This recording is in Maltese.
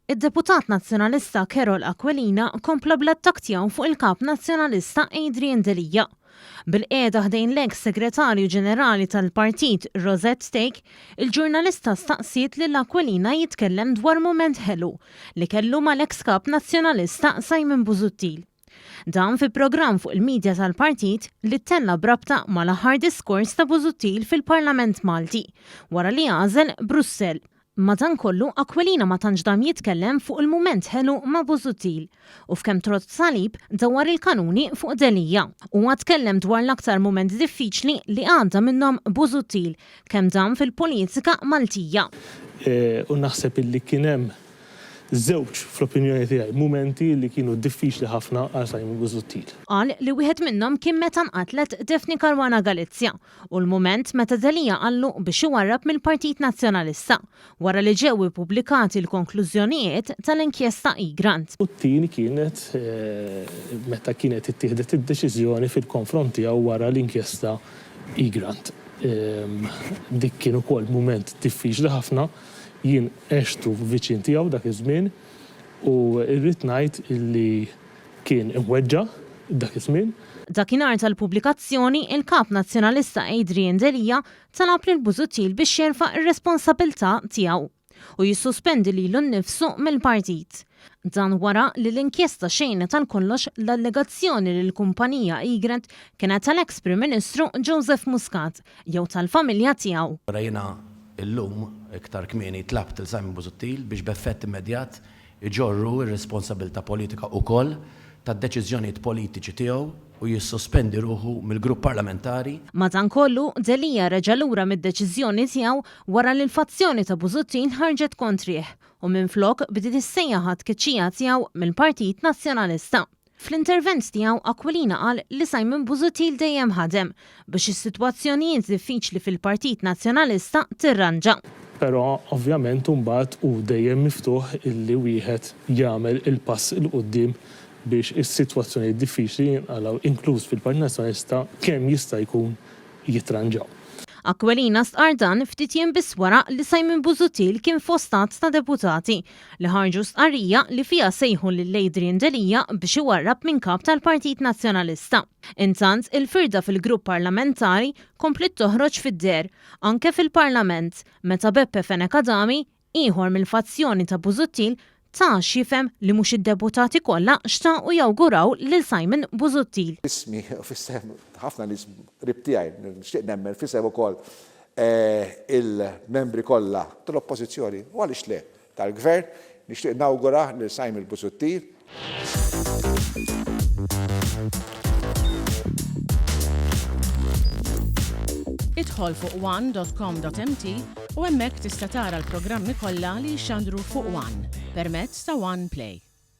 Id-Deputat Nazzjonalista Carol Aquilina kompla bl-attakk tiegħu fuq il-Kap Nazzjonalista Adrian Delija. Bil-qiegħda ħdejn l-eks Segretarju Ġenerali tal-Partit Rosette Stake, il-ġurnalista staqsiet lil Aquilina jitkellem dwar mument ħelu li kellu mal-eks Kap Nazzjonalista Simon Busuttil. Dan fi programm fuq il-medja tal-partit li tella brabta mal-aħħar diskors ta' Busuttil fil-Parlament Malti wara li għażel Brussell. Madankollu Aquilina ma tantx dam jitkellem fuq il-mument ħelu ma' Busuttil u f'kemm trott salib dawwar il-kanuni fuq Delija u tkellem dwar l-aktar mument diffiċli li għadda minnhom Busuttil kemm dan fil-politika Maltija. U naħseb illi kien hemm żewġ fl-opinjoni tiegħi mumenti li kienu diffiċli ħafna għal Simon Busuttil. Qal li wieħed minnhom kien meta nqatlet Daphne Caruana Galizia u l-mument meta Delija qallu biex iwarrab mill-Partit Nazzjonalista wara li ġew ippubblikati l-konklużjonijiet tal-inkjesta Egrant. U t-tieni kienet meta kienet ittieħdet id-deċiżjoni fil-konfront tiegħu wara l-inkjesta Egrant. Dik kien ukoll mument diffiċli ħafna. Jien għextu viċin tiegħu dak iż-żmien u rrid ngħid illi kien imweġġa dak iż-żmien. Dakinhar tal-pubblikazzjoni il-Kap Nazzjonalista Adrian Delija talab lil Busuttil biex jerfa' ir-responsabbiltà tiegħu u jissospendi lilu nnifsu mill-partit. Dan wara li l-inkjesta xejnet tal-kollox l-allegazzjoni li l-kumpanija Egrant kienet tal-eks Prim Ministru Joseph Muscat jew tal-familja tiegħu. Illum iktar kmieni tlabt il Simon Busuttil biex b'effett immedjat iġorru r-responsabilità politika wkoll tad-deċiżjonijiet politiċi tiegħu u jissospendi ruħu mill-grupp parlamentari. Madankollu Delija reġa' lura mid-deċiżjoni tiegħu wara li l-fazzjoni ta' Busuttil ħarġet kontrih u minflok bdiet issejjaħ tkeċċija tiegħu mill-Partit Nazzjonalista. Fl-intervent tiegħu Aquilina qal li Simon Busuttil dejjem ħadem biex is-sitwazzjonijiet diffiċli fil-Partit Nazzjonalista tirranġa. Però ovvjament imbagħad hu dejjem miftuħ illi wieħed jagħmel il-pass il qudiem biex is-sitwazzjonijiet diffiċli jinqalgħu inkluż fil-Partit Nazzjonalista kemm jista' jkun jitranġaw. Aquilina stqar dan ftit jiem biss wara li Simon Busuttil kien fostat ta' deputati li ħarġu stqarrija li fiha sejħu lil Adrian Delija biex iwarrab minn kap tal-Partit Nazzjonalista. Intant il-firda fil-grupp parlamentari komplet toħroġ fid-der anke fil-Parlament meta Beppe Fenekadami ieħor mill-fazzjoni ta' Busuttil ta' xifem li mhux id-deputati kollha xtaqu jawguraw lil Simon Busuttil. Ismi fissem ħafna nies rib tiegħi nixtieq nemmen fissem ukoll il-membri kollha tal-oppożizzjoni u għaliex le tal-gvern nixtieq nawgura lil Simon Busuttil. Idħol fuq one.com.mt u hemmhekk tista' tara l-programmi kollha li jxandru fuq One permezz ta' One Play.